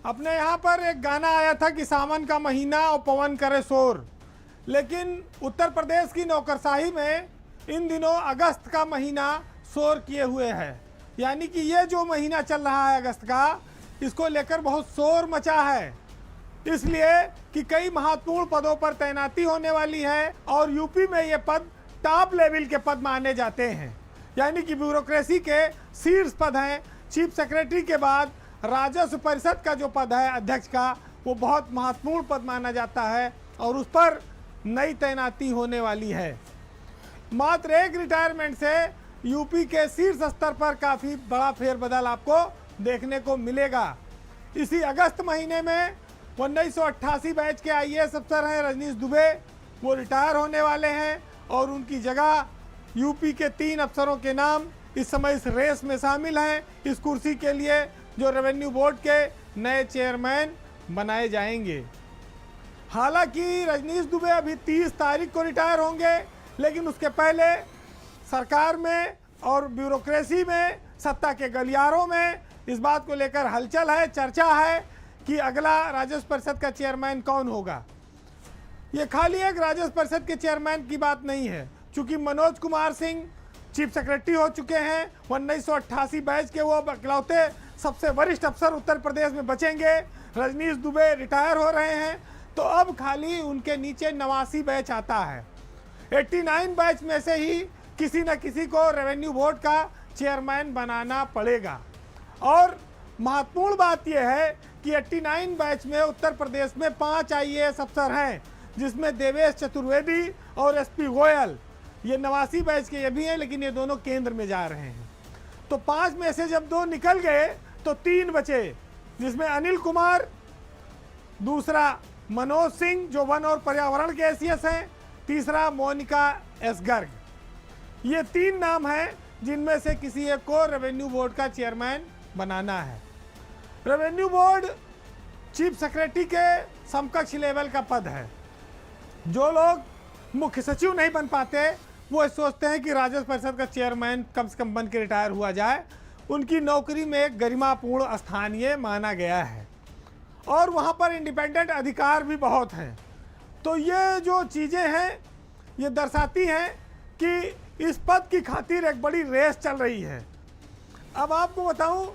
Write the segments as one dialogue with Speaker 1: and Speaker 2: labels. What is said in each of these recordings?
Speaker 1: अपने यहाँ पर एक गाना आया था कि सावन का महीना और पवन करे शोर, लेकिन उत्तर प्रदेश की नौकरशाही में इन दिनों अगस्त का महीना शोर किए हुए है। यानी कि ये जो महीना चल रहा है अगस्त का, इसको लेकर बहुत शोर मचा है, इसलिए कि कई महत्वपूर्ण पदों पर तैनाती होने वाली है और यूपी में ये पद टॉप लेवल के पद माने जाते हैं। यानी कि ब्यूरोक्रेसी के शीर्ष पद हैं। चीफ सेक्रेटरी के बाद राजस्व परिषद का जो पद है अध्यक्ष का, वो बहुत महत्वपूर्ण पद माना जाता है और उस पर नई तैनाती होने वाली है। मात्र एक रिटायरमेंट से यूपी के शीर्ष स्तर पर काफ़ी बड़ा फेरबदल आपको देखने को मिलेगा। इसी अगस्त महीने में 1988 बैच के आईएएस अफसर हैं रजनीश दुबे, वो रिटायर होने वाले हैं और उनकी जगह यूपी के 3 अफसरों के नाम इस समय इस रेस में शामिल हैं इस कुर्सी के लिए, जो रेवेन्यू बोर्ड के नए चेयरमैन बनाए जाएंगे। हालांकि रजनीश दुबे अभी 30 तारीख को रिटायर होंगे, लेकिन उसके पहले सरकार में और ब्यूरोक्रेसी में, सत्ता के गलियारों में इस बात को लेकर हलचल है, चर्चा है कि अगला राजस्व परिषद का चेयरमैन कौन होगा। ये खाली एक राजस्व परिषद के चेयरमैन की बात नहीं है, चूंकि मनोज कुमार सिंह चीफ सेक्रेटरी हो चुके हैं। 1988 बैच के वो इकलौते सबसे वरिष्ठ अफसर उत्तर प्रदेश में बचेंगे। रजनीश दुबे रिटायर हो रहे हैं, तो अब खाली उनके नीचे 89 बैच आता है। 89 बैच में से ही किसी न किसी को रेवेन्यू बोर्ड का चेयरमैन बनाना पड़ेगा। और महत्वपूर्ण बात यह है कि 89 बैच में उत्तर प्रदेश में 5 आईएएस अफसर हैं, जिसमें देवेश चतुर्वेदी और एसपी गोयल, ये 89 बैच के ये भी हैं, लेकिन ये दोनों केंद्र में जा रहे हैं। तो 5 में से जब 2 निकल गए तो 3 बचे, जिसमें अनिल कुमार, दूसरा मनोज सिंह जो वन और पर्यावरण के एसीएस हैं, तीसरा मोनिका एस गर्ग। ये 3 नाम हैं जिनमें से किसी एक को रेवेन्यू बोर्ड का चेयरमैन बनाना है। रेवेन्यू बोर्ड चीफ सेक्रेटरी के समकक्ष लेवल का पद है। जो लोग मुख्य सचिव नहीं बन पाते, वो सोचते हैं कि राजस्व परिषद का चेयरमैन कम से कम बन के रिटायर हुआ जाए। उनकी नौकरी में एक गरिमापूर्ण स्थान ये माना गया है और वहाँ पर इंडिपेंडेंट अधिकार भी बहुत हैं। तो ये जो चीज़ें हैं ये दर्शाती हैं कि इस पद की खातिर एक बड़ी रेस चल रही है। अब आपको बताऊं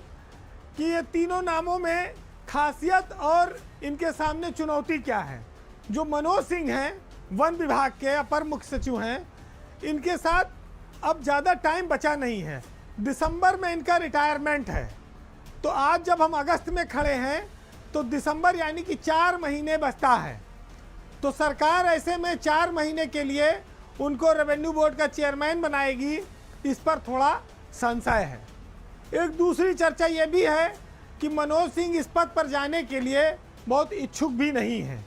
Speaker 1: कि ये तीनों नामों में खासियत और इनके सामने चुनौती क्या है। जो मनोज सिंह हैं, वन विभाग के अपर मुख्य सचिव हैं, इनके साथ अब ज़्यादा टाइम बचा नहीं है। दिसंबर में इनका रिटायरमेंट है। तो आज जब हम अगस्त में खड़े हैं तो दिसंबर यानी कि 4 महीने बचता है। तो सरकार ऐसे में 4 महीने के लिए उनको रेवेन्यू बोर्ड का चेयरमैन बनाएगी, इस पर थोड़ा संशय है। एक दूसरी चर्चा ये भी है कि मनोज सिंह इस पद पर जाने के लिए बहुत इच्छुक भी नहीं हैं।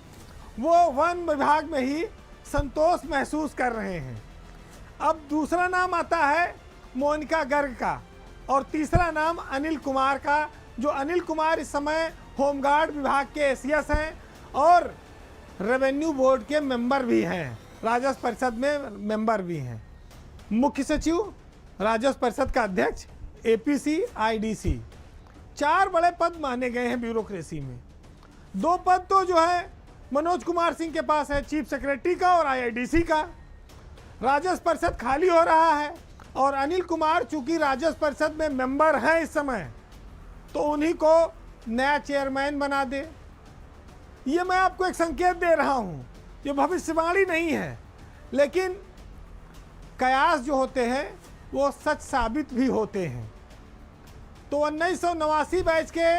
Speaker 1: वो वन विभाग में ही संतोष महसूस कर रहे हैं। अब दूसरा नाम आता है मोनिका गर्ग का और तीसरा नाम अनिल कुमार का, जो अनिल कुमार इस समय होमगार्ड विभाग के एसीएस हैं और रेवेन्यू बोर्ड के मेंबर भी हैं, राजस्व परिषद में मेंबर भी हैं। मुख्य सचिव, राजस्व परिषद का अध्यक्ष, एपीसी, आईडीसी, 4 बड़े पद माने गए हैं ब्यूरोक्रेसी में। 2 पद तो जो है मनोज कुमार सिंह के पास है, चीफ सेक्रेटरी का और आईआईडीसी का। राजस्व परिषद खाली हो रहा है और अनिल कुमार चूंकि राजस्व परिषद में मेंबर हैं इस समय, तो उन्हीं को नया चेयरमैन बना दे। ये मैं आपको एक संकेत दे रहा हूँ, ये भविष्यवाणी नहीं है, लेकिन कयास जो होते हैं वो सच साबित भी होते हैं। तो 1989 बैच के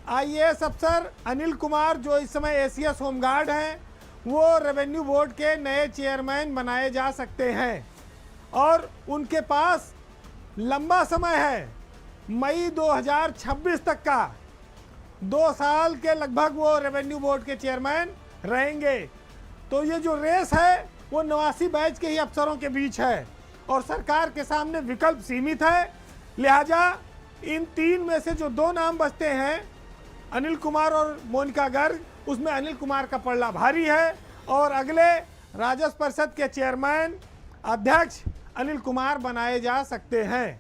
Speaker 1: आईएएस अफसर अनिल कुमार, जो इस समय एसीएस होमगार्ड हैं, वो रेवेन्यू बोर्ड के नए चेयरमैन बनाए जा सकते हैं और उनके पास लंबा समय है, मई 2026 तक का। 2 साल के लगभग वो रेवेन्यू बोर्ड के चेयरमैन रहेंगे। तो ये जो रेस है वो 89 बैच के ही अफसरों के बीच है और सरकार के सामने विकल्प सीमित है। लिहाजा इन 3 में से जो 2 नाम बचते हैं, अनिल कुमार और मोनिका गर्ग, उसमें अनिल कुमार का पलड़ा भारी है और अगले राजस्व परिषद के चेयरमैन, अध्यक्ष अनिल कुमार बनाए जा सकते हैं।